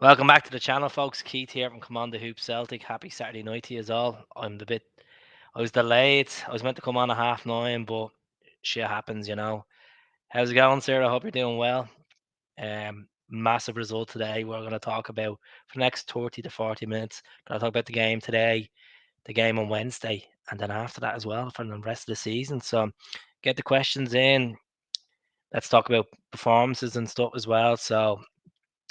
Welcome back to the channel, folks. Keith here from Come On the Hoop Celtic. Happy Saturday night to you all. I was delayed. I was meant to come on at 9:30, but shit happens. How's it going, sir? I hope you're doing well. Massive result today. We're going to talk about for the next 30 to 40 minutes. Going to talk about the game today, the game on Wednesday, and then after that as well for the rest of the season. So get the questions in. Let's talk about performances and stuff as well. So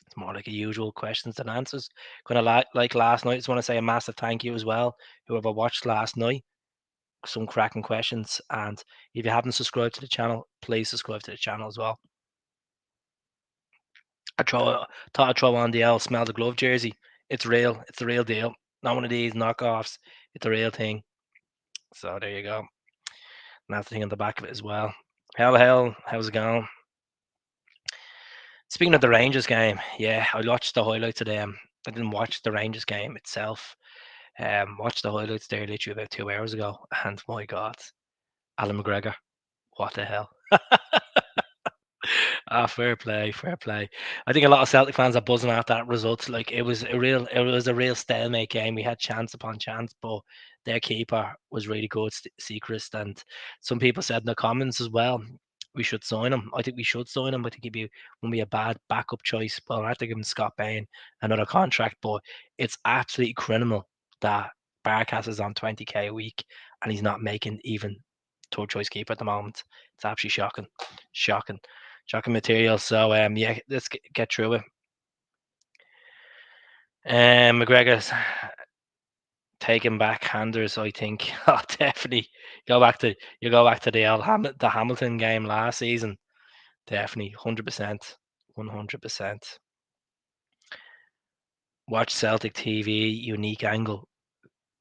it's more like a usual questions and answers. Kind of like last night. Just want to say a massive thank you as well. Whoever watched last night, some cracking questions. And if you haven't subscribed to the channel, please subscribe to the channel as well. Thought I'd throw on the L Smell the Glove jersey. It's real. It's the real deal. Not one of these knockoffs. It's the real thing. So there you go. And that's the thing on the back of it as well. Hell, how's it going? Speaking of the Rangers game, yeah, I watched the highlights of them. I didn't watch the Rangers game itself. Watched the highlights there literally about 2 hours ago, and my God, Alan McGregor, what the hell? Fair play, fair play. I think a lot of Celtic fans are buzzing after that result. Like it was a real stalemate game. We had chance upon chance, but their keeper was really good, Seacrest, and some people said in the comments as well, we should sign him. I think we should sign him. I think wouldn't be a bad backup choice. Well, I have to give him Scott Bain another contract, but it's absolutely criminal that Barkas is on 20k a week and he's not making even third choice keeper at the moment. It's absolutely shocking, shocking. Shocking material. So yeah, let's get through it. McGregor's taking back handers, I think. Oh, definitely go back to the Hamilton game last season. Definitely, 100%, 100%. Watch Celtic TV, unique angle.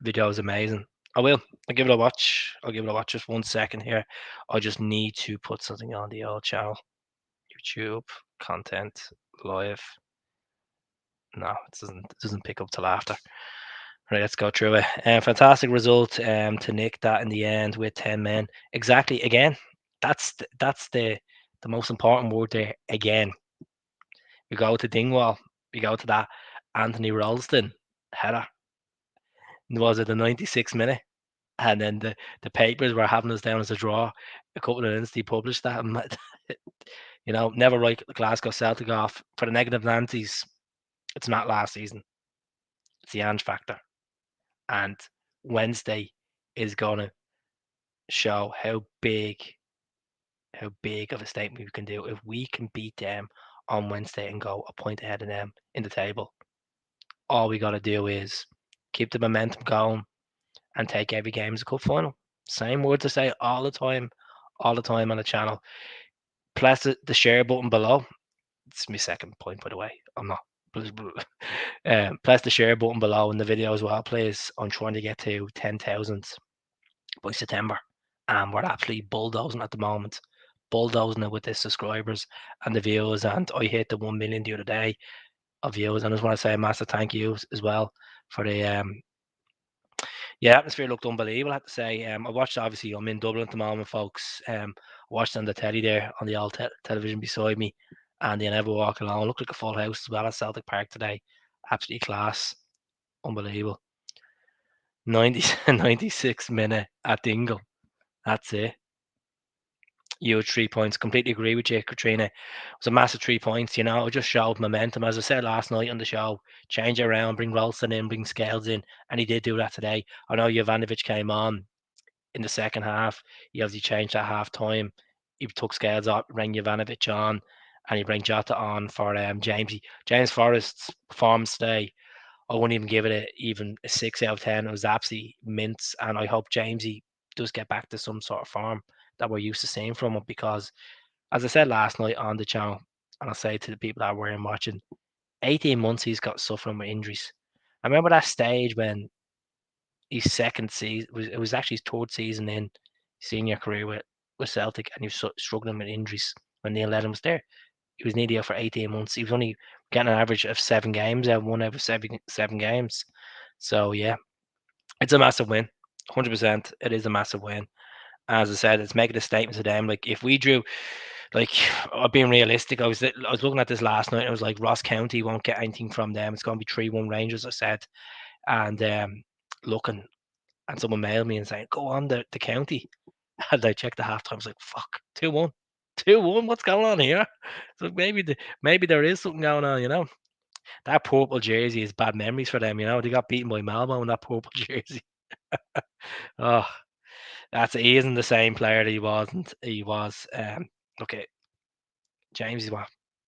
Video is amazing. I will. I'll give it a watch. I'll give it a watch. Just 1 second here. I just need to put something on the old channel. YouTube content live. No, it doesn't pick up till after. Right, let's go through it. Fantastic result to nick that in the end with 10 men. Exactly. Again, that's the most important word there. Again, we go to Dingwall. We go to that Anthony Ralston header. Was it the 96th minute? And then the papers were having us down as a draw. A couple of minutes they published that. And never write Glasgow Celtic off for the negative Nantes. It's not last season. It's the Ange factor. And Wednesday is gonna show how big of a statement we can do if we can beat them on Wednesday and go a point ahead of them in the table. All we got to do is keep the momentum going and take every game as a cup final. Same words I say all the time on the channel. Press the share button below. It's my second point, by the way. I'm not. Press the share button below in the video as well, please. I'm trying to get to 10,000 by September, and we're absolutely bulldozing at the moment, bulldozing it with the subscribers and the views. And I hit the 1 million the other day of views, and I just want to say a massive thank you as well for the yeah, atmosphere looked unbelievable. I have to say, I watched. Obviously, I'm in Dublin at the moment, folks. I watched on the telly there on the old television beside me, and the never walk alone. Looked like a full house as well at Celtic Park today. Absolutely class, unbelievable. 90, 96 minute at Dingle. That's it. You had 3 points. Completely agree with you, Katrina. It was a massive 3 points. It just showed momentum. As I said last night on the show, change it around, bring Ralston in, bring Scales in, and he did do that today. I know Jovanovic came on in the second half. He obviously changed at half time. He took Scales off, rang Jovanovic on, and he bring Jota on for Jamesy. James Forrest's performance today, I wouldn't even give it even a 6 out of 10. It was absolutely mints, and I hope Jamesy does get back to some sort of form that we're used to seeing from him. Because, as I said last night on the channel, and I'll say to the people that were watching, 18 months he's got suffering with injuries. I remember that stage when his second season it was actually his third season in senior career with Celtic, and he was struggling with injuries when Neil Lennon was there. He was nearly out for 18 months. He was only getting an average of 7 games out, one out of seven games. So yeah, it's a massive win. 100%. It is a massive win. As I said, it's making a statement to them. Like if we drew, like being realistic, I was looking at this last night. And I was like, Ross County won't get anything from them. It's going to be 3-1 Rangers, I said, and looking, and someone mailed me and saying, go on the county, and I checked the halftime. I was like, fuck, 2-1, 2-1. What's going on here? So maybe there is something going on. That purple jersey is bad memories for them. They got beaten by Malmo in that purple jersey. Oh, he isn't the same player that he wasn't. He was. Look at James. He's what,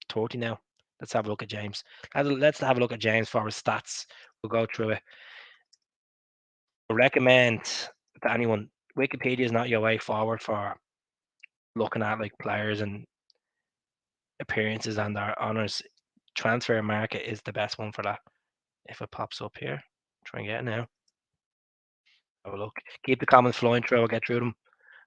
30 now. Let's have a look at James. Let's have a look at James for his stats. We'll go through it. I recommend to anyone, Wikipedia is not your way forward for looking at like players and appearances and their honors. Transfer market is the best one for that. If it pops up here, try and get it now. Have a look. Keep the comments flowing through. I'll get through them.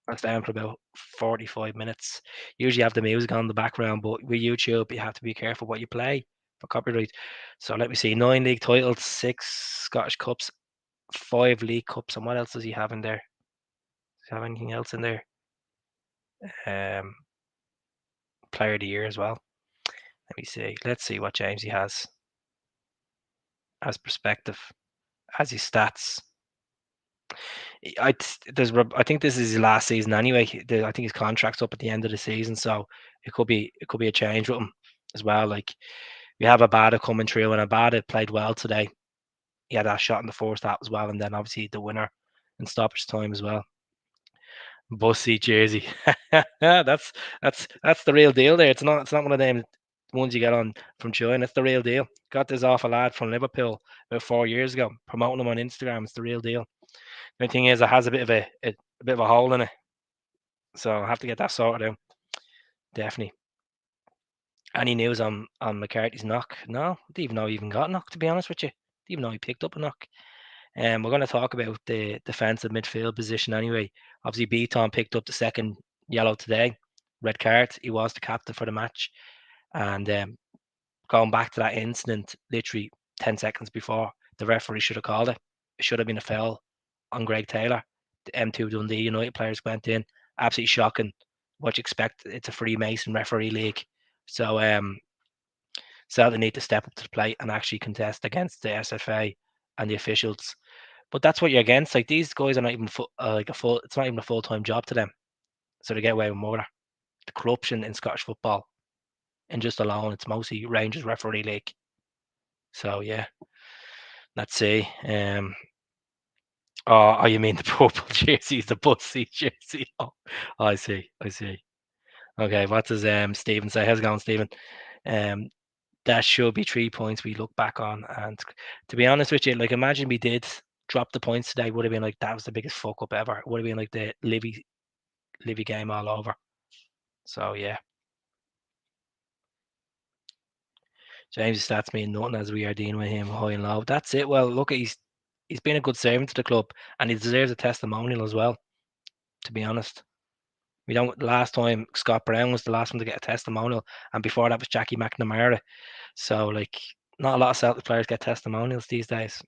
That's down for about 45 minutes. Usually have the music on in the background, but with YouTube, you have to be careful what you play for copyright. So let me see. 9 league titles, 6 Scottish Cups, 5 League Cups. And what else does he have in there? Does he have anything else in there? Player of the year as well. Let me see. Let's see what Jamesy has as perspective, as his stats. I think this is his last season anyway. I think his contract's up at the end of the season, so it could be a change with him as well. Like we have Abada coming through, and Abada played well today. He had that shot in the first half as well, and then obviously the winner in stoppage time as well. Bussy jersey, that's the real deal there. It's not one of them ones you get on from China. It's the real deal. Got this off a lad from Liverpool about 4 years ago, promoting him on Instagram. It's the real deal. The thing is, it has a bit of a hole in it, so I'll have to get that sorted out. Definitely. Any news on McCarthy's knock? No, I didn't even know he even got a knock. To be honest with you, didn't even know he picked up a knock. We're going to talk about the defensive midfield position anyway. Obviously, Bitton picked up the second yellow today, red card. He was the captain for the match, and going back to that incident, literally 10 seconds before, the referee should have called it. It should have been a foul on Greg Taylor. The M2 Dundee United players went in. Absolutely shocking. What you expect? It's a Freemason referee league. So Celtic need to step up to the plate and actually contest against the SFA and the officials. But that's what you're against. Like these guys are not even it's not even a full-time job to them. So they get away with murder. The corruption in Scottish football, and just alone, it's mostly Rangers referee league. So yeah, let's see. Oh, you mean the purple jersey, the Bussy jersey? Oh, I see. Okay, what does Stephen say? How's it going, Stephen? That should be 3 points we look back on. And to be honest with you, like imagine we did drop the points today, would have been like that was the biggest fuck up ever. It would have been like the Livy game all over. So yeah. James' stats mean nothing as we are dealing with him high and low. That's it. Well, look, he's been a good servant to the club, and he deserves a testimonial as well. To be honest, we don't. Last time Scott Brown was the last one to get a testimonial, and before that was Jackie McNamara. So like, not a lot of Celtic players get testimonials these days.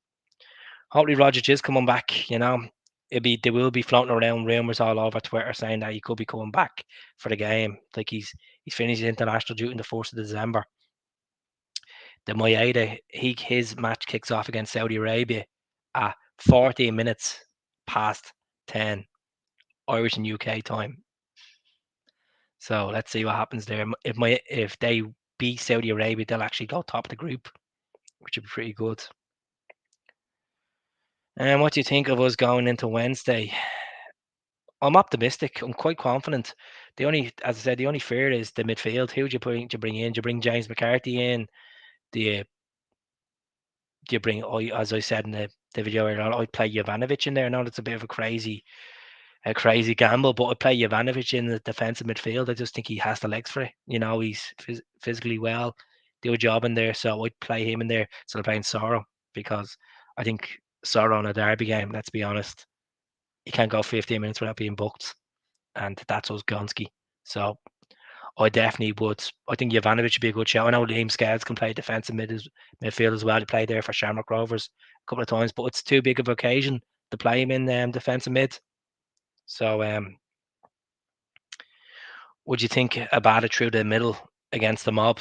Hopefully, Rodgers is coming back. They will be floating around rumors all over Twitter saying that he could be coming back for the game. Like he's finished his international duty on the 1st of December. The Maeda, his match kicks off against Saudi Arabia at 14 minutes past 10 Irish and UK time. So let's see what happens there. If they beat Saudi Arabia, they'll actually go top of the group, which would be pretty good. And what do you think of us going into Wednesday? I'm optimistic. I'm quite confident. As I said, the only fear is the midfield. Who do you bring in? Do you bring James McCarthy in? Do you bring, as I said in the video earlier, I'd play Jovanovic in there. I know that's a bit of a crazy gamble, but I'd play Jovanovic in the defensive midfield. I just think he has the legs for it. He's physically well, do a job in there. So I'd play him in there. So I'm playing Sorrow because I think Sorrow in a derby game, let's be honest, he can't go 15 minutes without being booked. And that's us Gonski. So I definitely would. I think Jovanovic would be a good shout. I know Liam Scales can play defensive midfield as well. He played there for Shamrock Rovers a couple of times, but it's too big of an occasion to play him in defensive mid. So Would you think Abada through the middle against the mob?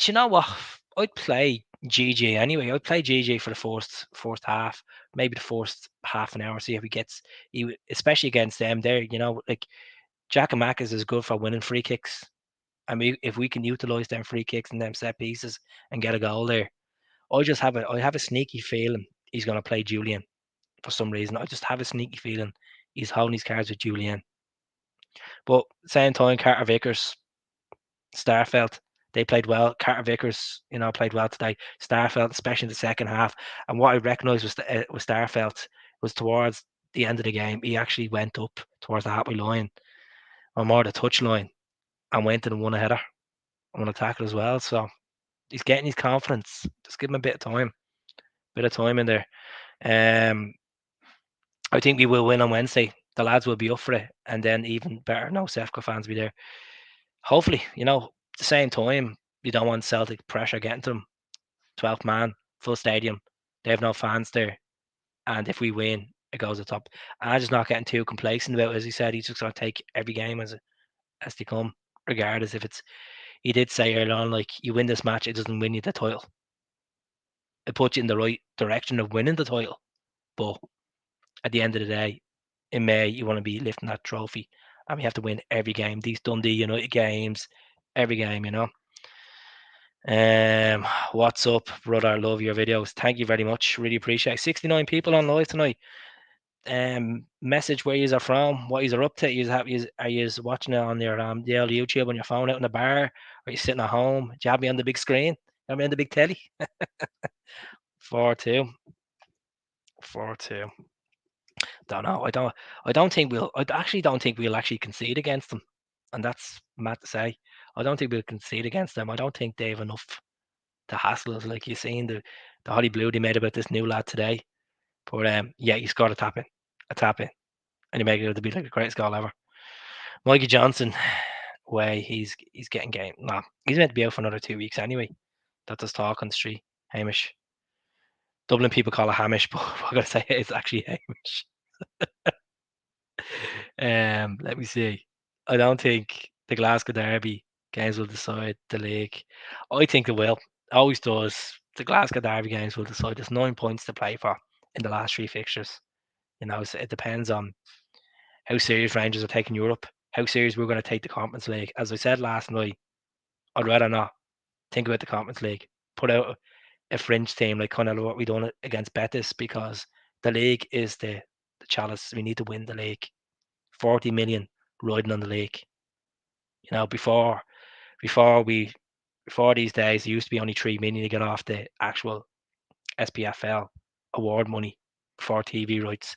You know what? I'd play GG anyway. I'd play GG for the first half, maybe the first half an hour. See if he gets, especially against them. There, like Jack and Mac is good for winning free kicks. I mean, if we can utilize them free kicks and them set pieces and get a goal there, I have a sneaky feeling he's going to play Julian for some reason. I just have a sneaky feeling he's holding his cards with Julian. But same time, Carter Vickers, Starfelt, they played well. Carter Vickers, played well today. Starfelt, especially in the second half. And what I recognised was Starfelt was towards the end of the game. He actually went up towards the halfway line, or more the touch line, and went and won a header, won a tackle as well. So he's getting his confidence. Just give him a bit of time, in there. I think we will win on Wednesday. The lads will be up for it, and then even better, no Sefco fans be there. Hopefully, at the same time, you don't want Celtic pressure getting to them. 12th man, full stadium. They have no fans there, and if we win, it goes to the top. And I'm just not getting too complacent about it. As he said, he's just going to take every game as they come, regardless if it's. He did say earlier on, like, you win this match, it doesn't win you the title. It puts you in the right direction of winning the title, but at the end of the day, in May, you want to be lifting that trophy, and we have to win every game. These Dundee United games, every game, What's up, brother? Love your videos. Thank you very much. Really appreciate it. 69 people on live tonight. Message where you are from, what you are up to. Are you watching it on your the old YouTube on your phone out in the bar? Are you sitting at home? Do you have me on the big screen? Have me on the big telly? 4-2. 4-2. Don't know. I don't think we'll. I actually don't think we'll actually concede against them, and that's mad to say. I don't think we'll concede against them. I don't think they have enough to hassle us. Like you seen the Holly Blue they made about this new lad today. But yeah, he scored a tap in, and he made it to be like the greatest goal ever. Mikey Johnson, way he's getting game. No, he's meant to be out for another 2 weeks anyway. That's just talk on the street. Hamish. Dublin people call it Hamish, but I'm gonna say it's actually Hamish. Let me see. I don't think the Glasgow Derby games will decide the league. I think it will. Always does. The Glasgow Derby games will decide. There's 9 points to play for in the last 3 fixtures. So it depends on how serious Rangers are taking Europe, how serious we're going to take the Conference League. As I said last night, I'd rather not think about the Conference League. Put out a fringe team like kind of what we done against Betis, because the league is the chalice. We need to win the league. 40 million riding on the league. Before these days, it used to be only 3 million to get off the actual SPFL award money for TV rights.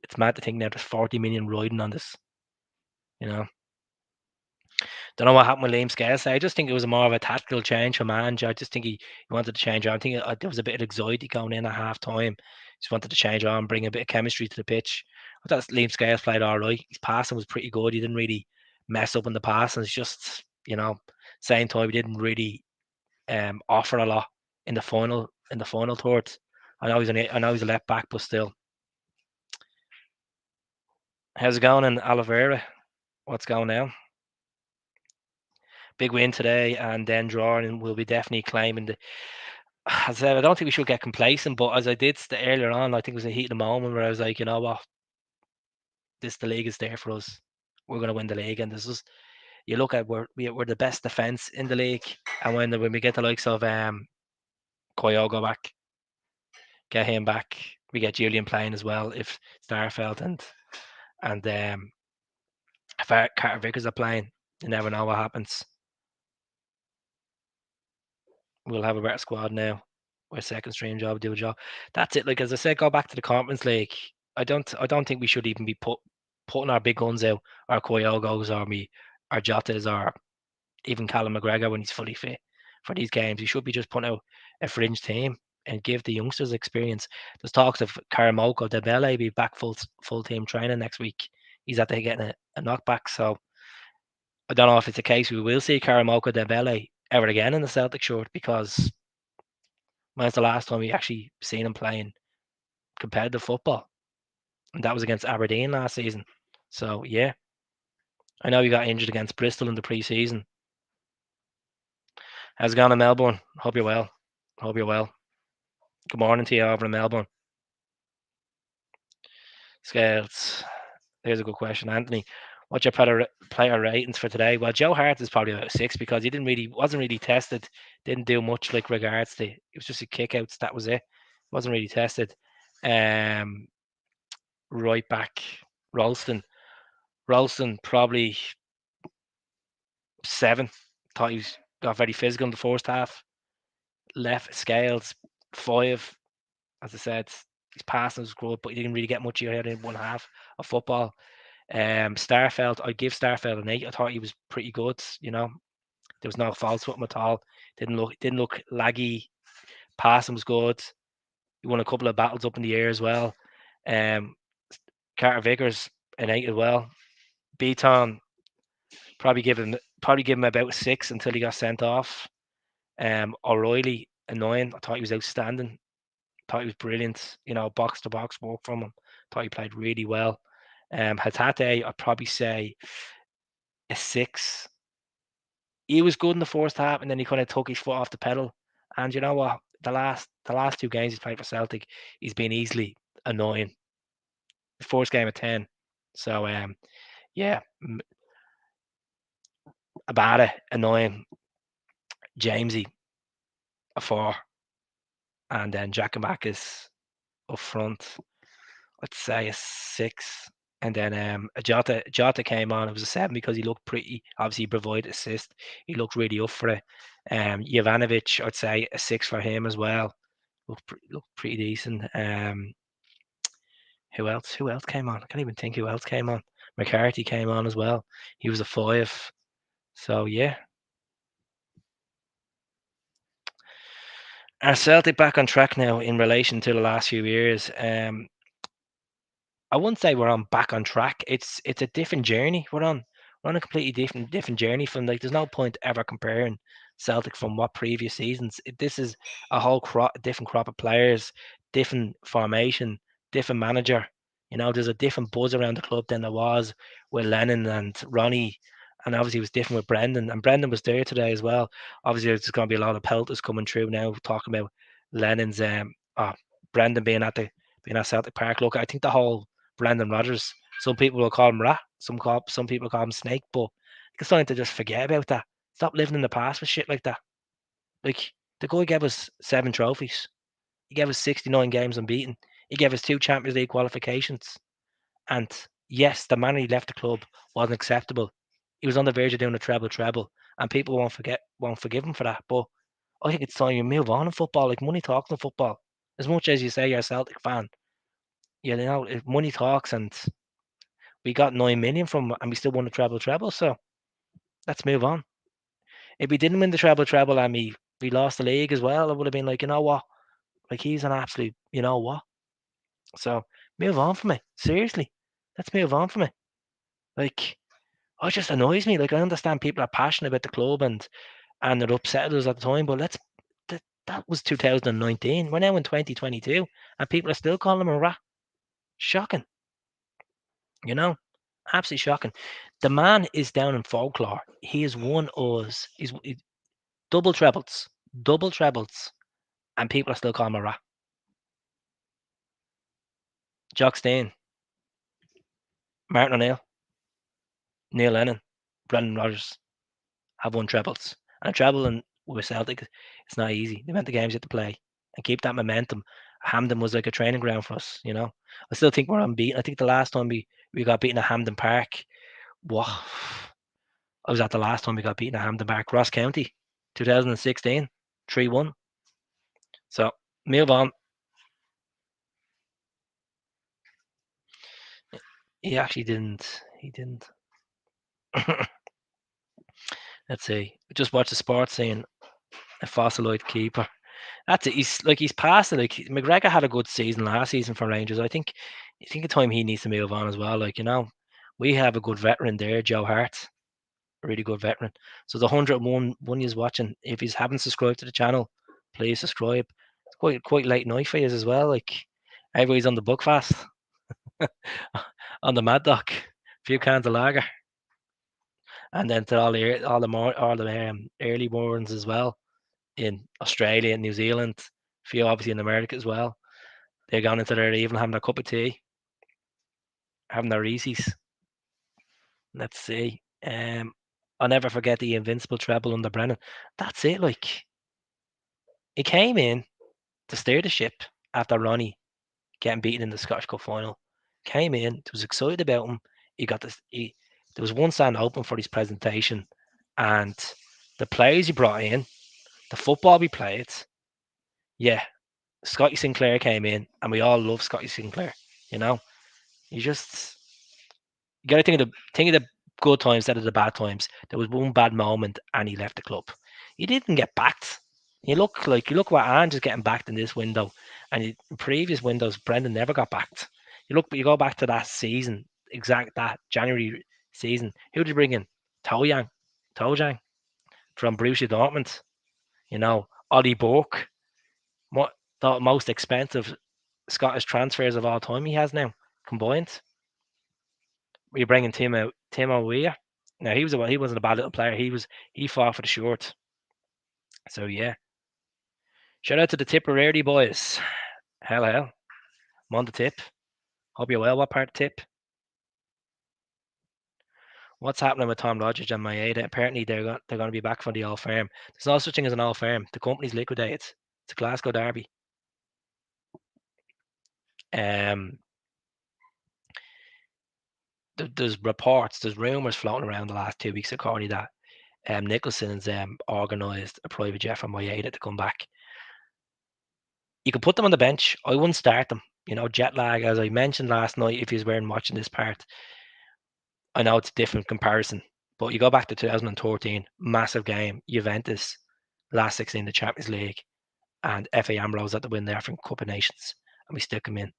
It's mad to think now there's 40 million riding on this. Don't know what happened with Liam Scales. I just think it was more of a tactical change from Ange. I just think he wanted to change. I think there was a bit of anxiety going in at half time. Just wanted to change on, bring a bit of chemistry to the pitch. I thought Liam Scales played all right. His passing was pretty good. He didn't really mess up in the passing. It's just, same time he didn't really offer a lot in the final third. I know he's a left back, but still. How's it going in Oliveira? What's going on? Big win today, and then drawing, and we'll be definitely claiming the. As I said, I don't think we should get complacent, but as I did earlier on, I think it was a heat of the moment where I was like, you know what, the league is there for us. We're going to win the league, and this is. You look at we're the best defense in the league, and when we get the likes of Kyogo back, get him back, we get Julian playing as well. If Starfelt and if Carter Vickers are playing, you never know what happens. We'll have a better squad now. Our second stream job, do a job. That's it. Like as I said, go back to the Conference League. I don't think we should even be putting our big guns out, our Koyogos or our Jotas, or even Callum McGregor when he's fully fit for these games. We should be just putting out a fringe team and give the youngsters experience. There's talks of Karamoko Dembele be back full team training next week. He's at getting a knockback, so I don't know if it's a case we will see Karamoko Dembele ever again in the Celtic shirt, because when's the last time we actually seen him playing competitive football? And that was against Aberdeen last season. So yeah, I know he got injured against Bristol in the pre-season. How's it going in Melbourne? Hope you're well. Hope you're well. Good morning to you over in Melbourne. Scales. Here's a good question, Anthony. What's your player ratings for today? Well, Joe Hart is probably about a 6 because he wasn't really tested, didn't do much like regards to. It was just a kickouts. That was it. Wasn't really tested. Um, right back, Ralston. Ralston probably 7. Thought he got very physical in the first half. Left Scales 5. As I said, his passing was good, but he didn't really get much ahead in one half of football. Starfelt, I'd give Starfelt an 8. I thought he was pretty good. There was no faults with him at all. Didn't look laggy. Passing was good. He won a couple of battles up in the air as well. Um, Carter Vickers an 8 as well. Bitton probably give him about a 6 until he got sent off. O'Reilly a 9. I thought he was outstanding. Thought he was brilliant. Box to box work from him. Thought he played really well. Hatate, I'd probably say a 6. He was good in the first half, and then he kind of took his foot off the pedal. And you know what? The last 2 games he's played for Celtic, he's been easily annoying. The first game at 10. So yeah, Abada annoying. Jamesy a 4, and then Giacomakis up front. I'd say a 6. And then Jota came on. It was a 7 because he looked pretty. Obviously, he provided assist. He looked really up for it. Jovanovic, I'd say a 6 for him as well. Looked pretty decent. Who else? Who else came on? I can't even think who else came on. McCarthy came on as well. He was a 5. So yeah, are Celtic back on track now in relation to the last few years? I wouldn't say we're on back on track. It's a different journey. We're on a completely different journey from, like, there's no point ever comparing Celtic from what previous seasons. This is a whole different crop of players, different formation, different manager. There's a different buzz around the club than there was with Lennon and Ronnie, and obviously it was different with Brendan. And Brendan was there today as well. Obviously, there's going to be a lot of pelters coming through now talking about Lennon's Brendan being at Celtic Park. Look, I think the whole Brendan Rodgers. Some people will call him Rat. Some people call him Snake. But it's time to just forget about that. Stop living in the past with shit like that. Like, the guy gave us 7 trophies. He gave us 69 games unbeaten. He gave us 2 Champions League qualifications. And yes, the manner he left the club wasn't acceptable. He was on the verge of doing a treble, and people won't forgive him for that. But I think it's time you move on in football. Like, money talks in football. As much as you say you're a Celtic fan, if money talks, and we got 9 million from, and we still won the treble. So let's move on. If we didn't win the treble and we lost the league as well, I would have been like, you know what? Like, he's an absolute, you know what? So move on from it. Seriously, let's move on from it. Like, it just annoys me. Like, I understand people are passionate about the club and they're upset at us at the time, but that was 2019. We're now in 2022, and people are still calling him a rat. Shocking. You know, absolutely shocking. The man is down in folklore. He has won us. He's double trebles, and people are still calling him a rat. Jock Stein, Martin O'Neill, Neil Lennon, Brendan Rodgers have won trebles. And traveling with Celtic, it's not easy. The amount of games you have to play and keep that momentum. Hampden was like a training ground for us. I still think we're unbeaten. I think the last time we got beaten at Hampden Park, what? I was at the last time we got beaten at Hampden Park, Ross County, 2016, 3-1. So move on. He actually didn't. He didn't. Let's see. Just watch the sports scene. A fossilized keeper. That's it. He's past it. Like, McGregor had a good season last season for Rangers. I think the time he needs to move on as well. Like, we have a good veteran there, Joe Hart, a really good veteran. So the 101 is watching. If you haven't subscribed to the channel, please subscribe. It's quite late night for you as well. Like, everybody's on the book fast, on the Mad Dog, a few cans of lager. And then to all the early ones as well in Australia and New Zealand, a few obviously in America as well. They're going into their evening having a cup of tea, having their Reese's. Let's see. I'll never forget the invincible treble under Brennan. That's it. Like he came in to steer the ship after Ronnie getting beaten in the Scottish Cup final. Came in, was excited about him. He got this. There was one stand open for his presentation, and the players he brought in, the football we played. Yeah, Scotty Sinclair came in, and we all love Scotty Sinclair. You know, you just you got to think of the good times instead of the bad times. There was one bad moment, and he left the club. He didn't get backed. You look what Ange is getting backed in this window, and in previous windows, Brendan never got backed. You go back to that season, that January season. Who did you bring in? Tojang from Borussia Dortmund. Ollie Burke, what the most expensive Scottish transfers of all time he has now combined. We're bringing Timo Weah. Now he wasn't a bad little player. He fought for the short. So yeah, shout out to the Tipperary boys. Hell, I'm on the tip. Hope you're well. What part of tip? What's happening with Tom Rodgers and Maeda? Apparently they're going to be back from the old firm. There's no such thing as an old firm. The company's liquidated. It's a Glasgow derby. Um, there's rumours floating around the last 2 weeks of Corny that Nicholson's organised a private jet for Maeda to come back. You could put them on the bench. I wouldn't start them. Jet lag, as I mentioned last night, if you were watching this part, I know it's a different comparison, but you go back to 2013, massive game, Juventus, last 16 in the Champions League, and FA Ambrose at the win there from Cup of Nations, and we stick him in,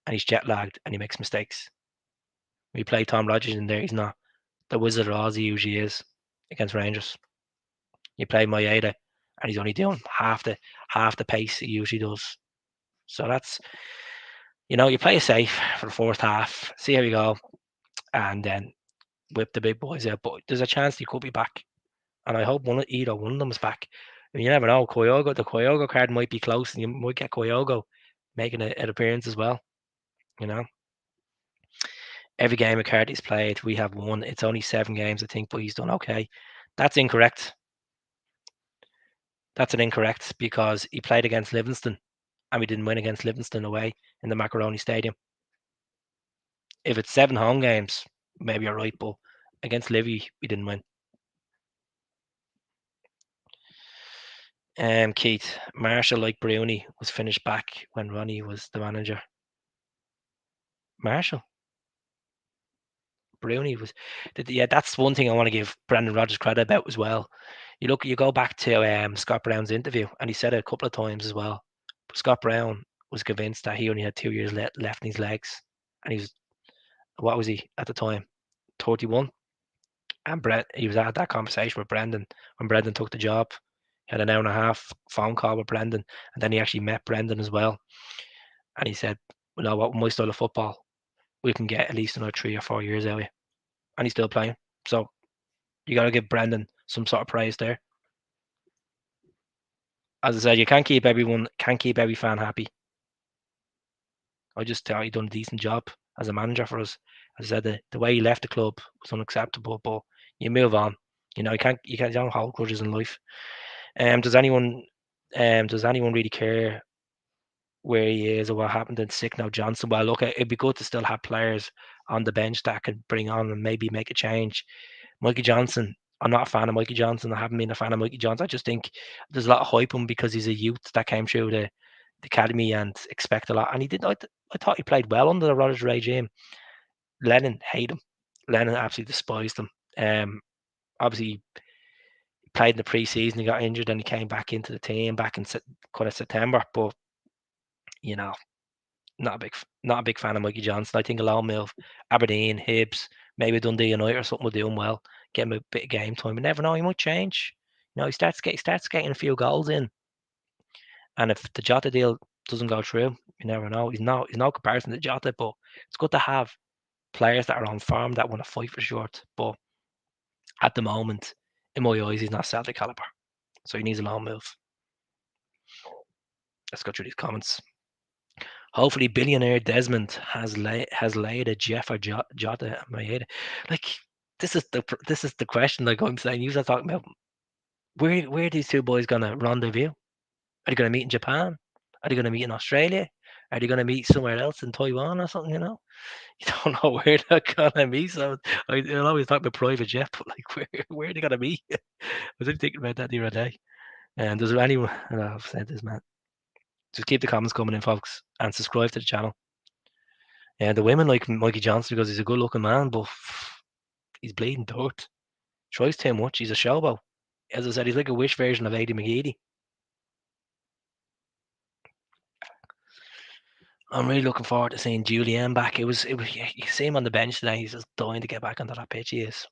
and he's jet lagged and he makes mistakes. We play Tom Rodgers in there, he's not the Wizard of Oz he usually is against Rangers. You play Maeda, and he's only doing half the pace he usually does. So that's you play it safe for the fourth half, see how you go, and then whip the big boys out. But there's a chance he could be back, and I hope either one of them is back. I mean, you never know. The Kyogo card might be close, and you might get Kyogo making an appearance as well. You know, every game of card he's played, we have won. It's only 7 games, I think, but he's done okay. That's incorrect. That's an incorrect because he played against Livingston, and we didn't win against Livingston away in the Macaroni Stadium. If it's 7 home games, maybe you're right, but against Livy, we didn't win. Keith, Marshall, like Bruni, was finished back when Ronnie was the manager. Marshall, Bruni was, yeah. That's one thing I want to give Brendan Rodgers credit about as well. You go back to Scott Brown's interview, and he said it a couple of times as well. But Scott Brown was convinced that he only had 2 years left in his legs, and what was he at the time? 31. And he was at that conversation with Brendan when Brendan took the job. He had an hour and a half phone call with Brendan, and then he actually met Brendan as well. And he said, "You know what? My style of football, we can get at least another 3 or 4 years out of you." And he's still playing. So you got to give Brendan some sort of praise there. As I said, you can't keep every fan happy. I just thought he'd done a decent job as a manager for us. As I said, the way he left the club was unacceptable, but you move on. You don't hold grudges in life. Does anyone really care where he is or what happened in Sicknow Johnson? Well, look, it'd be good to still have players on the bench that could bring on and maybe make a change. Mikey Johnson, I'm not a fan of Mikey Johnson. I haven't been a fan of Mikey Johnson. I just think there's a lot of hype on him because he's a youth that came through the academy and expect a lot. And he did. I thought he played well under the Rodgers regime. Lennon hated him. Lennon absolutely despised him. Obviously, he played in the preseason. He got injured and he came back into the team back in kind of September. But you know, not a big fan of Mikey Johnson. I think a loan move, Aberdeen, Hibs, maybe Dundee United or something will do him well. Get him a bit of game time. You never know, he might change. He starts getting a few goals in, and if the Jota deal doesn't go through, you never know. He's no comparison to Jota, but it's good to have players that are on form that want to fight for short. But at the moment, in my eyes, he's not Celtic caliber. So he needs a loan move. Let's go through these comments. Hopefully, billionaire Desmond has laid a Jeff or Jota at my head. Like this is the question. Like I'm saying, you are talking about where are these two boys gonna rendezvous? Are they gonna meet in Japan? Are they gonna meet in Australia? Are they gonna meet somewhere else in Taiwan or something? You don't know where they're gonna meet. So I'll always talk about private jet, but like where are they gonna meet? I was thinking about that the other day. And does there anyone? I've said this, man. Just keep the comments coming in, folks, and subscribe to the channel. And the women like Mikey Johnson because he's a good-looking man, but he's bleeding dirt. Tries too much. He's a showboat. As I said, he's like a wish version of Aidy McGeady. I'm really looking forward to seeing Julian back. It was you see him on the bench today. He's just dying to get back onto that pitch. He is.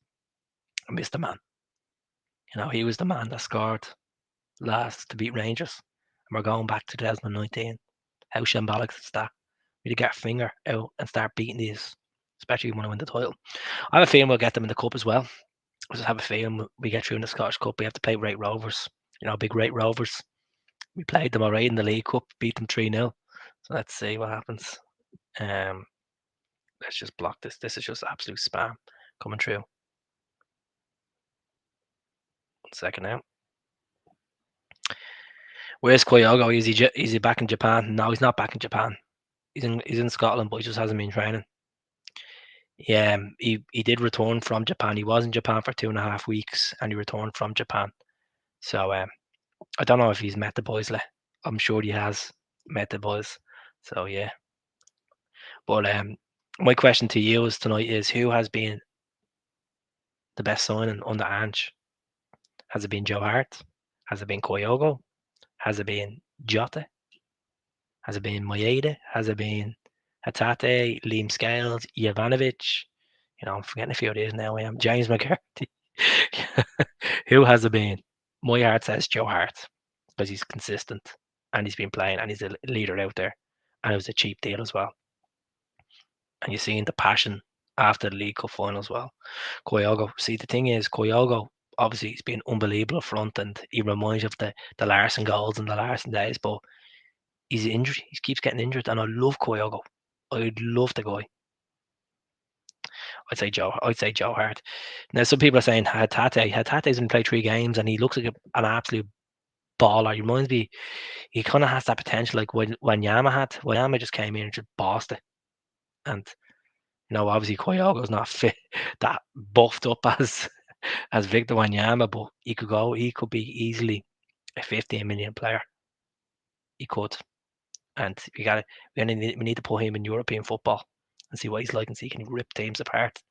I miss the man. He was the man that scored last to beat Rangers, and we're going back to 2019. How shambolic is that? We need to get our finger out and start beating these, especially when I win the title. I have a feeling we'll get them in the cup as well. I just have a feeling we get through in the Scottish Cup. We have to play Great Rovers. Big Great Rovers. We played them already in the League Cup, beat them 3-0. So let's see what happens. Let's just block this. This is just absolute spam coming through. 1 second now. Where's Kyogo? Is he back in Japan? No, he's not back in Japan. He's in Scotland, but he just hasn't been training. Yeah, he did return from Japan. He was in Japan for 2.5 weeks, and he returned from Japan. So I don't know if he's met the boys. I'm sure he has met the boys. So yeah. But my question to you is tonight is who has been the best signing under Ange? Has it been Joe Hart? Has it been Kyogo? Has it been Jota? Has it been Maeda? Has it been Hatate, Liam Scales, Jovanovic? I'm forgetting a few of these now. I am James McCarthy. Who has it been? My heart says Joe Hart because he's consistent and he's been playing and he's a leader out there. And it was a cheap deal as well. And you're seeing the passion after the League Cup final as well. Kyogo. See, the thing is, Kyogo, obviously, he's been unbelievable up front and he reminds you of the Larson goals and the Larson days, but he's injured. He keeps getting injured, and I love Kyogo. I love the guy. I'd say Joe Hart. Now, some people are saying Hatate. Hatate's only played 3 games, and he looks like an absolute baller. He reminds me, he kind of has that potential like when Wanyama had. Wanyama just came in and just bossed it. And, obviously, Kyogo's not fit, that buffed up as Victor Wanyama, but he could be easily a 15 million player. He could. And we need to put him in European football and see what he's like and see can he rip teams apart.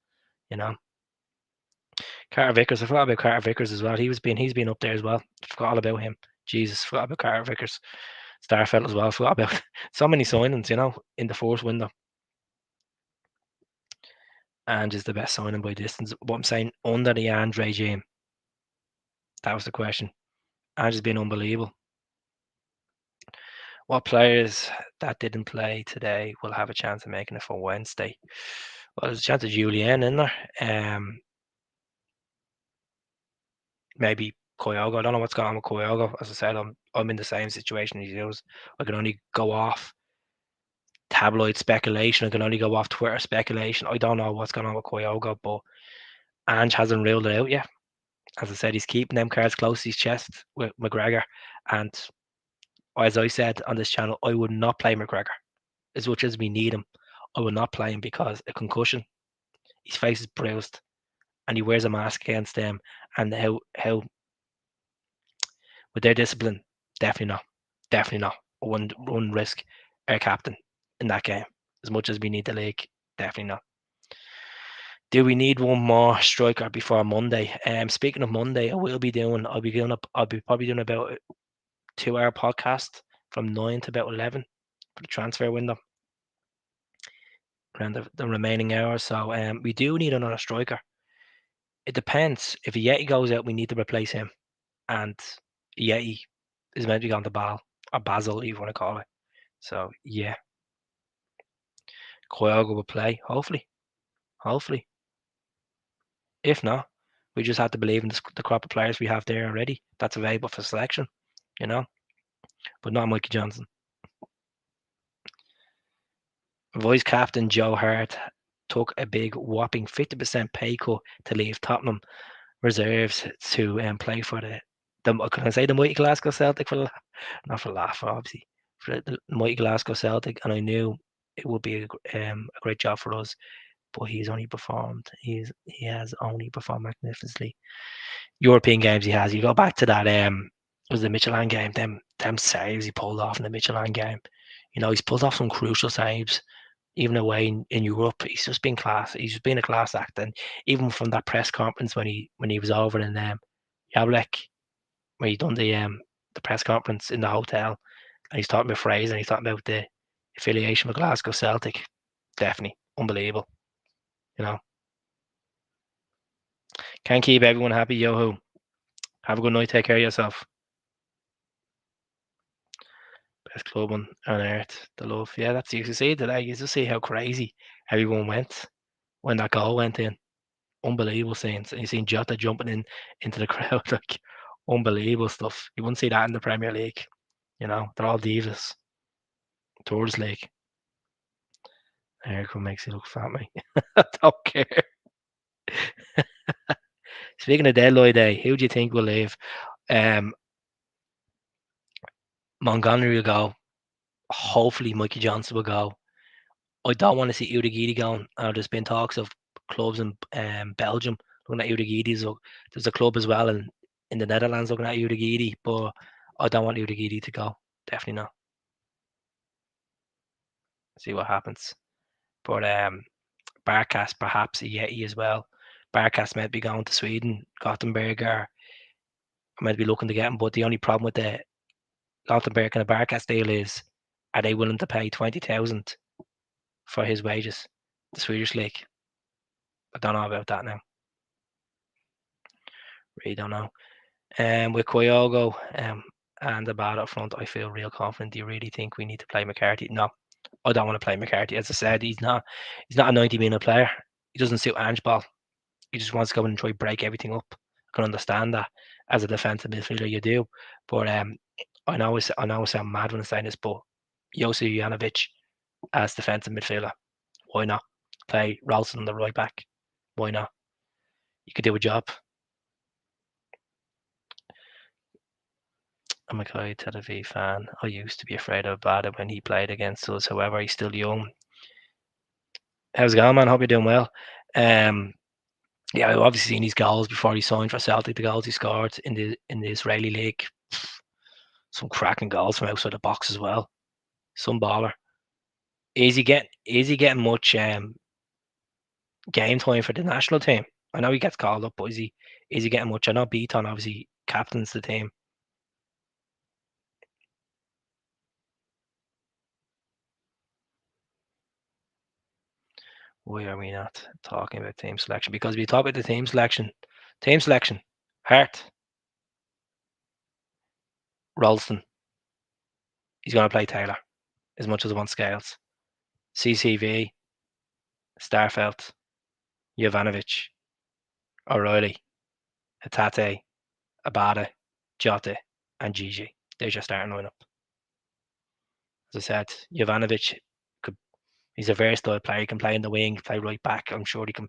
Carter Vickers, I forgot about Carter Vickers as well. He's been up there as well. Forgot all about him. Jesus, forgot about Carter Vickers. Starfelt as well. Forgot about so many signings, in the first window. And is the best signing by distance. What I'm saying, under the Ange regime. That was the question. Ange has been unbelievable. What players that didn't play today will have a chance of making it for Wednesday? Well, there's a chance of Julian in there. Maybe Kyogo. I don't know what's going on with Kyogo. As I said, I'm in the same situation as you. I can only go off tabloid speculation. I can only go off Twitter speculation. I don't know what's going on with Kyogo, but Ange hasn't ruled it out yet. As I said, he's keeping them cards close to his chest with McGregor. And as I said on this channel, I would not play McGregor. As much as we need him, I would not play him because a concussion, his face is bruised, and he wears a mask against them. And how with their discipline, definitely not. I wouldn't risk our captain in that game as much as we need the league. Definitely not. Do we need one more striker before Monday? Speaking of Monday, I'll be probably doing about a 2-hour podcast from 9 to about 11 for the transfer window around the remaining hours. So we do need another striker. It depends. If Yeti goes out, we need to replace him, and Yeti is meant to be on the ball or Basil, if you want to call it. So yeah, Kyogo will play. Hopefully. If not, We just have to believe in the crop of players we have there already. That's available for selection, but not Mikey Johnson. Vice captain Joe Hart took a big whopping 50% pay cut to leave Tottenham reserves to play for the can I say the mighty Glasgow Celtic not for laugh obviously for the mighty Glasgow Celtic, and I knew it would be a great job for us, but he has only performed magnificently. European games he has. You go back to that was the Michelin game, them saves he pulled off in the Michelin game. He's pulled off some crucial saves even away in Europe. He's just been class. He's just been a class act, and even from that press conference when he was over in Jablek, where he done the press conference in the hotel, and he's talking about Fraser and he's talking about the affiliation with Glasgow Celtic. Definitely unbelievable. Can't keep everyone happy, yo-ho. Have a good night. Take care of yourself. Best club on earth. The love. Yeah, that's you can see today. You just see how crazy everyone went when that goal went in. Unbelievable scenes. And you seen Jota jumping into the crowd, like unbelievable stuff. You wouldn't see that in the Premier League. They're all divas. Tours League. Eric makes you look fat, mate. I don't care. Speaking of deadline day, who do you think will leave? Montgomery will go. Hopefully, Mikey Johnson will go. I don't want to see Udagidi going. There's been talks of clubs in Belgium looking at Udagidi. So there's a club as well in the Netherlands looking at Udagidi, but I don't want Udagidi to go. Definitely not. See what happens. But Barkas perhaps a Yeti as well. Barkas might be going to Sweden. Gothenburg might be looking to get him, but the only problem with the Gothenburg and the Barkas deal is, are they willing to pay 20,000 for his wages? The Swedish league. I don't know about that now. Really don't know. With Kyogo and Abada up front, I feel real confident. Do you really think we need to play McCarthy? No, I don't want to play McCarthy. As I said, he's not a 90-minute player. He doesn't suit Ange Ball. He just wants to go in and try break everything up. I can understand that as a defensive midfielder, you do. But I know I sound mad when I say this, but Josip Janovic as defensive midfielder, why not? Play Ralston on the right back. Why not? You could do a job. I'm a Kai Tel Aviv fan. I used to be afraid of Abada when he played against us. However, he's still young. How's it going, man? Hope you're doing well. Yeah, I've obviously seen his goals before he signed for Celtic. The goals he scored in the Israeli league, some cracking goals from outside the box as well. Some baller. Is he getting much game time for the national team? I know he gets called up, but is he getting much? I know Bitton obviously captains the team. Why are we not talking about team selection? Because we talk about the team selection. Hart, Ralston. He's going to play Taylor as much as I want Scales. CCV, Starfelt, Jovanovic, O'Reilly, Hatate, Abada, Jota, and Gigi. There's your starting lineup. As I said, Jovanovic he's a versatile player. He can play in the wing, play right back. I'm sure we can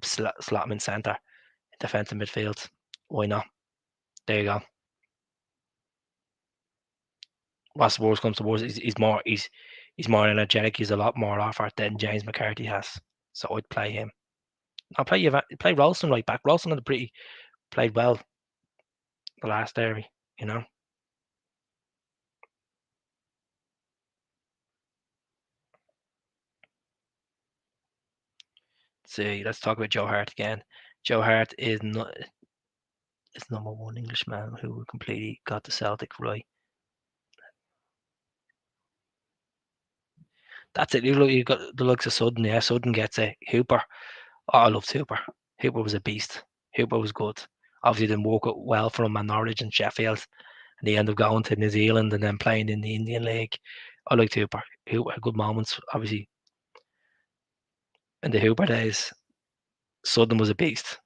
slot him in centre, defensive midfield. Why not? There you go. What's the worst comes to worst, he's more energetic. He's a lot more offer than James McCarthy has. So I'd play him. I'll play Ralston right back. Ralston had played well the last derby, See, let's talk about Joe Hart again. Joe Hart is number one Englishman who completely got the Celtic right. That's it. You got the likes of Sudden. Yeah, Sudden gets it. Hooper. Oh, I loved Hooper. Hooper was a beast. Hooper was good. Obviously, didn't work out well for him at Norwich and Sheffield, and he ended up going to New Zealand and then playing in the Indian League. I liked Hooper. Hooper had good moments, obviously, in the Hooper days. Sudden was a beast.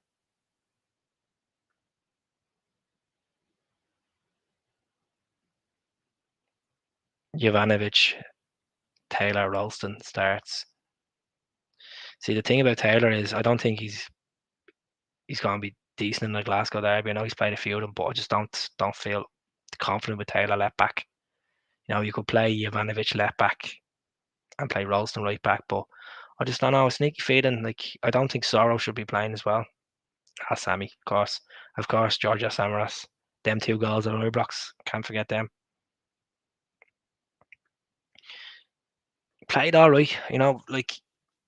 Jovanovic, Taylor, Ralston starts. See, the thing about Taylor is I don't think he's going to be decent in the Glasgow derby. I know he's played a few of them, but I just don't feel confident with Taylor left back. You could play Jovanovic left back and play Ralston right back, but I just don't know. A sneaky feeling. Like, I don't think Sorrow should be playing as well. Sammy, of course, Georgia Samaras. Them 2 goals at Ibrox, can't forget them. Played all right, like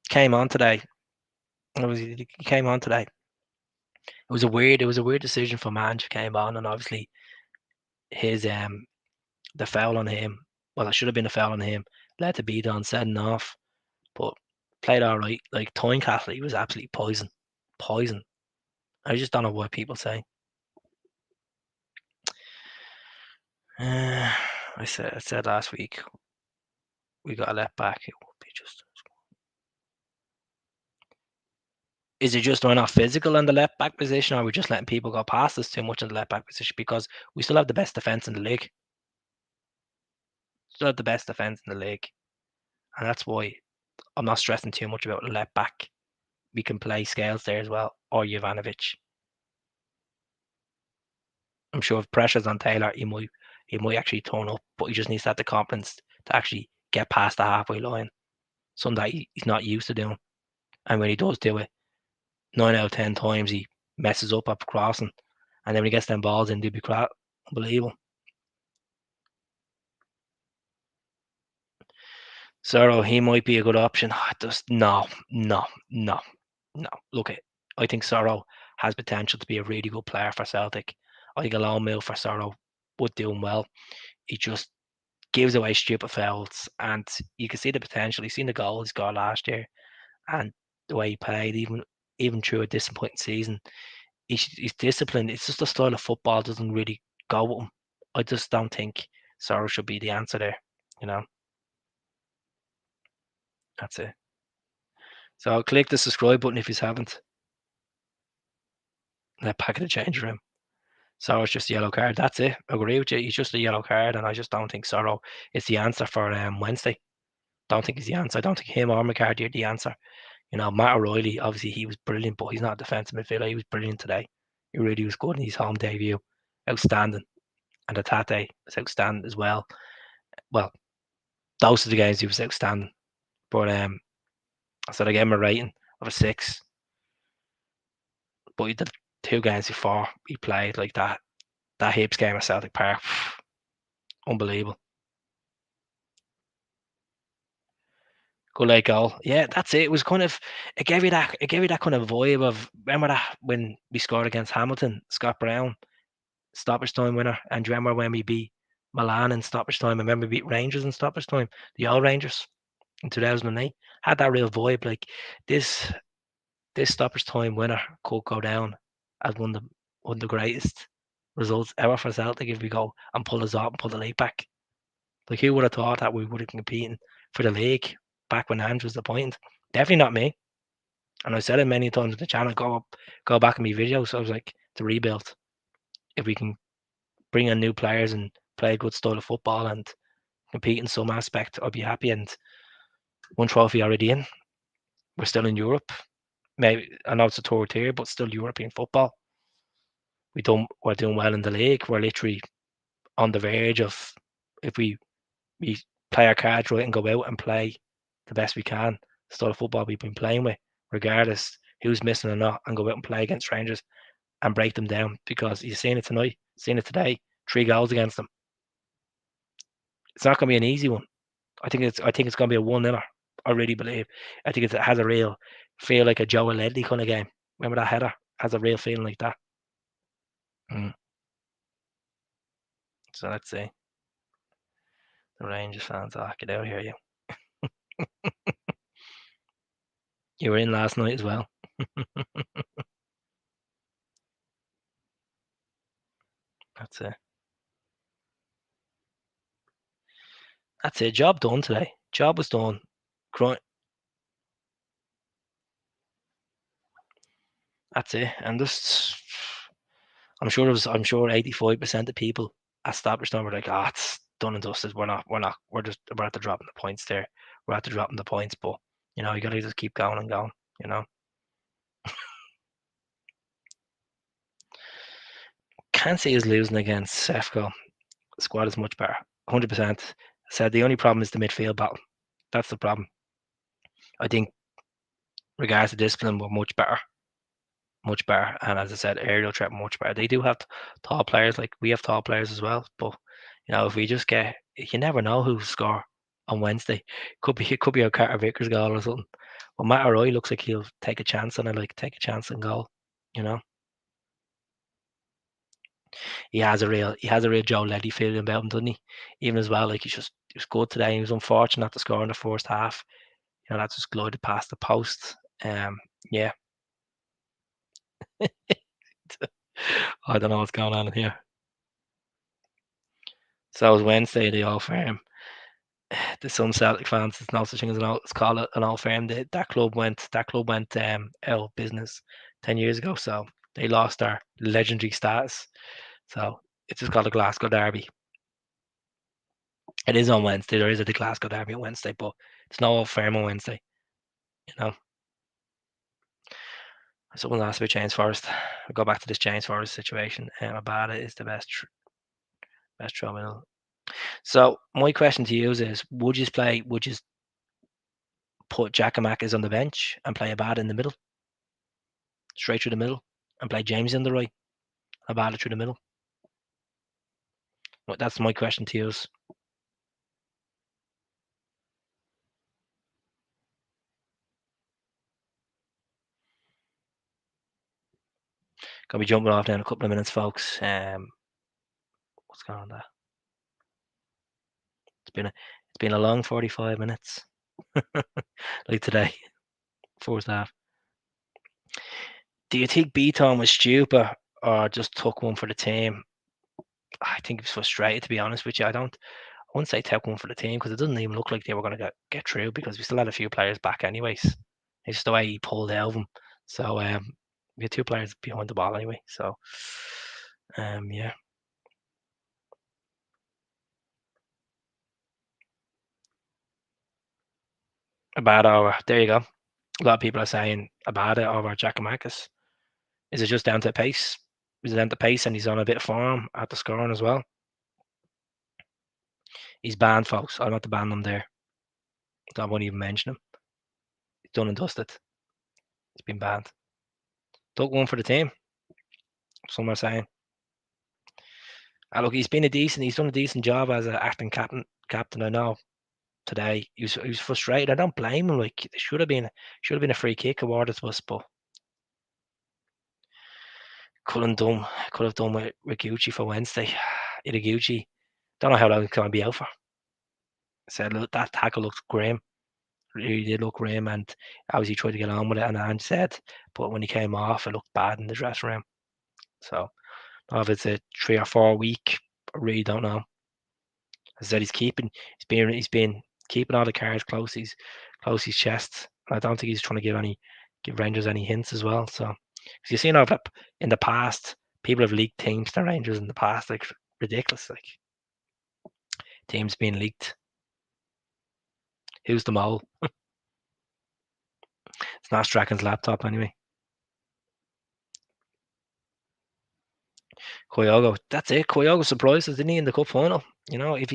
came on today. He came on today. It was a weird decision for Manch came on, and obviously his the foul on him. Well, it should have been a foul on him. Led to Bitton setting off, but played all right. Like Tynecastle, he was absolutely poison. I just don't know what people say. I said last week we got a left back. It would be just. Is it just we're not physical in the left back position, or are we just letting people go past us too much in the left back position? Because we still have the best defense in the league. Still have the best defense in the league, and that's why I'm not stressing too much about the left back. We can play Scales there as well, or Jovanovic. I'm sure if pressure's on Taylor, he might actually turn up, but he just needs to have the confidence to actually get past the halfway line. Something that he's not used to doing. And when he does do it, 9 out of 10 times he messes up crossing, and then when he gets them balls in, they'll be unbelievable. Sorrow, he might be a good option. Just no. Look, I think Sorrow has potential to be a really good player for Celtic. I think a long move for Sorrow would do him well. He just gives away stupid fouls, and you can see the potential. You've seen the goal he got last year, and the way he played, even through a disappointing season. He's disciplined. It's just the style of football doesn't really go with him. I just don't think Sorrow should be the answer there. That's it. So click the subscribe button if you haven't. That pack of the change room. So it's just a yellow card. That's it. I agree with you. He's just a yellow card, and I just don't think Sorrow is the answer for Wednesday. Don't think he's the answer. I don't think him or McCarthy are the answer. Matt O'Reilly, obviously he was brilliant, but he's not a defensive midfielder. He was brilliant today. He really was good in his home debut. Outstanding. And Atate was outstanding as well. Well, those are the games he was outstanding. But I gave him a rating of a 6. But he did 2 games before he played like that. That Hibs game at Celtic Park, unbelievable. Good late goal. Yeah, that's it. It was kind of it gave you that kind of vibe of, remember that when we scored against Hamilton, Scott Brown, stoppage time winner, and do you remember when we beat Milan in stoppage time? I remember we beat Rangers in stoppage time, the All Rangers in 2008. Had that real vibe. Like this stoppage time winner could go down as one of the greatest results ever for Celtic if we go and pull us up and pull the league back. Like, who would have thought that we would have been competing for the league back when Ange was appointed? Definitely not me. And I said it many times on the channel. Go back in my videos. I was like, the rebuild. If we can bring in new players and play a good style of football and compete in some aspect, I'd be happy. And one trophy already in. We're still in Europe. Maybe I know it's a third tier, but still European football. We're doing well in the league. We're literally on the verge of, if we play our cards right and go out and play the best we can, the style of football we've been playing with, regardless who's missing or not, and go out and play against Rangers and break them down. Because you've seen it tonight, seen it today, 3 goals against them. It's not going to be an easy one. I think it's going to be a 1-0. I really believe. I think it has a real feel like a Joe Ledley kind of game. Remember that header? Has a real feeling like that. So let's see. The Rangers fans, get out of here, you. You were in last night as well. That's it. That's it. Job done today. Job was done. That's it. And I'm sure 85% of people established them were like, done and dusted. We're not. We're at the dropping the points there. We're at the dropping the points, but you got to just keep going and going. Can't see us losing against Sefco. The squad is much better. 100%. Said the only problem is the midfield battle. That's the problem. I think, regards to discipline, we're much better. Much better. And as I said, aerial threat much better. They do have tall players, like we have tall players as well. But if we just you never know who will score on Wednesday. It could be a Carter Vickers goal or something. Well, Matt Roy looks like he'll take a chance, and I like take a chance and goal. You know, he has a real Joe Leddy feeling about him, doesn't he? Even as well, like he was good today. He was unfortunate not to score in the first half. That just glided past the post. Yeah, I don't know what's going on here. So it was Wednesday, the All Firm. The some Celtic fans, there's no such thing as let's call it an All Firm. That club went out of business 10 years ago, so they lost their legendary status. So it's just called the Glasgow Derby. It is on Wednesday. There is the Glasgow Derby on Wednesday, but it's no All Firm on Wednesday. You know, someone asked about James Forrest. I'll go back to this James Forrest situation. Abada is the best throw middle. So my question to you is: Would you put Giakoumakis on the bench and play Abada in the middle, straight through the middle, and play James on the right, Abada through the middle? Well, that's my question to you. Gonna be jumping off now in a couple of minutes, folks. What's going on there? It's been a long 45 minutes, like today, first half. Do you think Bitton was stupid or just took one for the team? I think he was frustrated, to be honest with you. I wouldn't say take one for the team because it doesn't even look like they were going to get through because we still had a few players back anyways. It's just the way he pulled out of them. So we had two players behind the ball anyway. So yeah. Abada over. There you go. A lot of people are saying Abada over Giakoumakis. Is it just down to pace? Is it down to pace and he's on a bit of form at the scoring as well? He's banned, folks. I'm not to ban him there. I won't even mention him. He's done and dusted. He's been banned. Took one for the team. Some are saying. Look, he's done a decent job as an acting captain. I know today he was frustrated. I don't blame him. Like it should have been a free kick awarded to us, but could have done with Gucci for Wednesday. Gucci, don't know how long he's going to be out for. Said look, that tackle looks grim. Really did look grim, and obviously tried to get on with it. And Ange said, but when he came off, it looked bad in the dressing room. So, if it's a 3 or 4 week, I really don't know. As I said, he's been keeping all the cards close his chest. I don't think he's trying to give Rangers any hints as well. So, because you've seen how in the past, people have leaked teams to Rangers in the past, like ridiculous, like teams being leaked. Who's the mole? It's not Strachan's laptop anyway. Kyogo, that's it. Kyogo surprised us, didn't he, in the cup final? If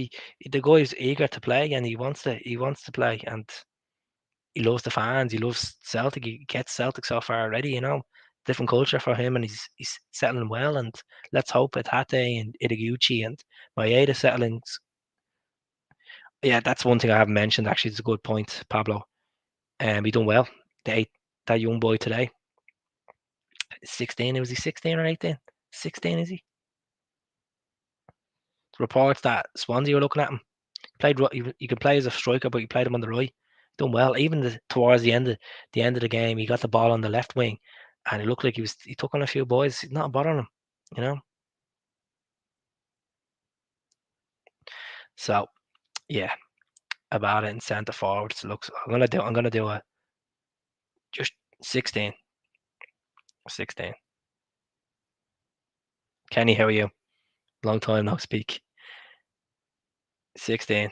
the guy's eager to play and he wants to play, and he loves the fans, he loves Celtic, he gets Celtic so far already. Different culture for him, and he's settling well. And let's hope Tate and Ideguchi and Maeda settling. Yeah, that's one thing I haven't mentioned. Actually, it's a good point, Pablo. He done well. That young boy today, 16. Was he 16 or 18? 16 is he? Reports that Swansea were looking at him. He could play as a striker, but he played him on the right. Done well. Even towards the end of the game, he got the ball on the left wing, and it looked like he took on a few boys. He's not bothering him, you know. So yeah, about it in centre forwards. Looks. I'm gonna do a just 16. 16. Kenny, how are you? Long time no speak. 16.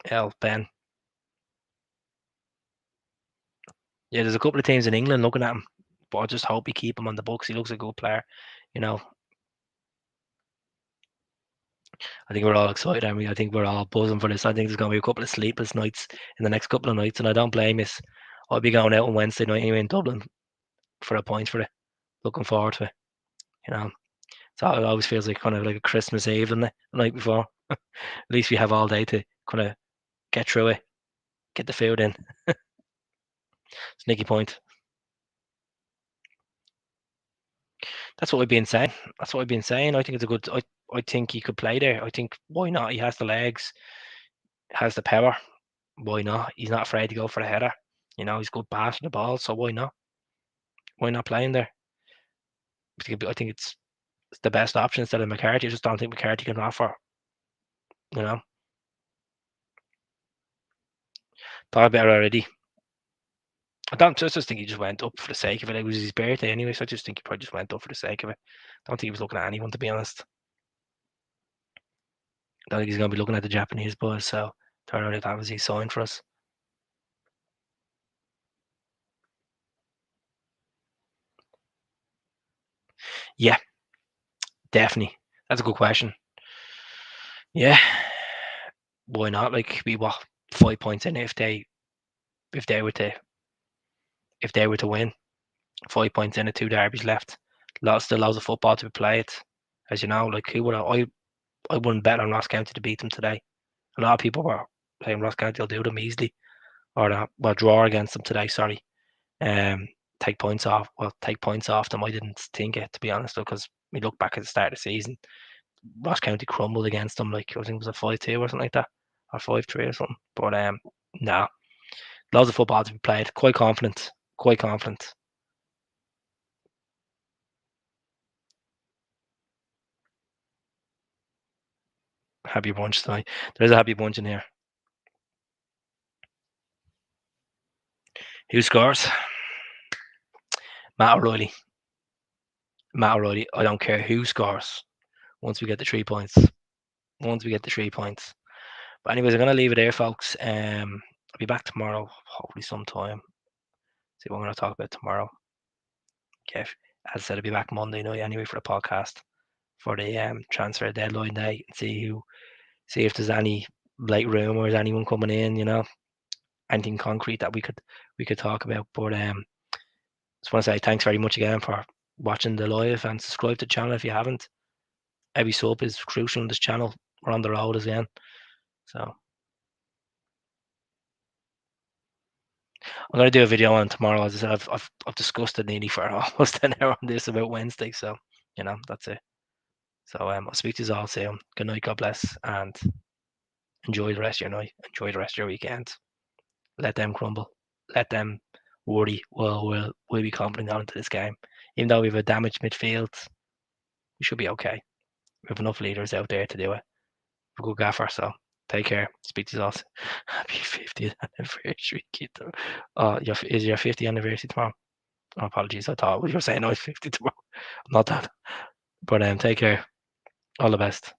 L Ben. Yeah, there's a couple of teams in England looking at him, but I just hope we keep him on the books. He looks a good player, you know. I think we're all excited, and I think we're all buzzing for this. I think there's going to be a couple of sleepless nights in the next couple of nights, and I don't blame us. I'll be going out on Wednesday night anyway in Dublin for a point for it. Looking forward to it, you know. So it always feels like kind of like a Christmas Eve the night before. At least we have all day to kind of get through it, get the food in. Sneaky point. That's what we've been saying. That's what we've been saying. I think it's a good. I think he could play there. I think why not? He has the legs, has the power. Why not? He's not afraid to go for a header. You know, he's good passing the ball, so why not? Why not playing there? I think it's the best option instead of McCarthy. I just don't think McCarthy can offer. You know, thought about it already. I don't just think he just went up for the sake of it. It was his birthday anyway, so I just think he probably just went up for the sake of it. I don't think he was looking at anyone, to be honest. I don't think he's going to be looking at the Japanese boys, so turned out that was his sign for us. Yeah, definitely. That's a good question. Yeah, why not? Like we what 5 points in if they were to win, 5 points in at 2 derbies left. Still loads of football to be played. As you know, like who would I wouldn't bet on Ross County to beat them today. A lot of people were saying Ross County will do them easily, or draw against them today. Sorry, take points off. Well, take points off them. I didn't think it, to be honest, because we look back at the start of the season. Ross County crumbled against them. Like I think it was a 5-2 or something like that, or 5-3 or something. But nah, loads of football to be played. Quite confident. Quite confident. Happy bunch tonight. There's a happy bunch in here. Who scores? Matt O'Reilly. Matt O'Reilly. I don't care who scores once we get the 3 points. Once we get the 3 points. But anyways, I'm gonna leave it there, folks. I'll be back tomorrow, hopefully sometime. See what I'm gonna talk about tomorrow. Okay. As I said, I'll be back Monday night anyway for the podcast for the transfer deadline day and see if there's any late rumors, anyone coming in, you know, anything concrete that we could talk about. But just want to say thanks very much again for watching the live and subscribe to the channel if you haven't. Every sub is crucial on this channel. We're on the road again. So I'm going to do a video on tomorrow. As I said, I've discussed it nearly for almost an hour on this about Wednesday. So, you know, that's it. So I'll speak to you all soon. Good night, God bless, and enjoy the rest of your night. Enjoy the rest of your weekend. Let them crumble. Let them worry. Well, we'll be confident going into this game. Even though we have a damaged midfield, we should be okay. We have enough leaders out there to do it. We're a good gaffer, so take care. Speak to you all. Happy 50th anniversary, Keith. Is your 50th anniversary tomorrow? Oh, apologies, I thought you were saying I was 50 tomorrow. I'm not that. But take care. All the best.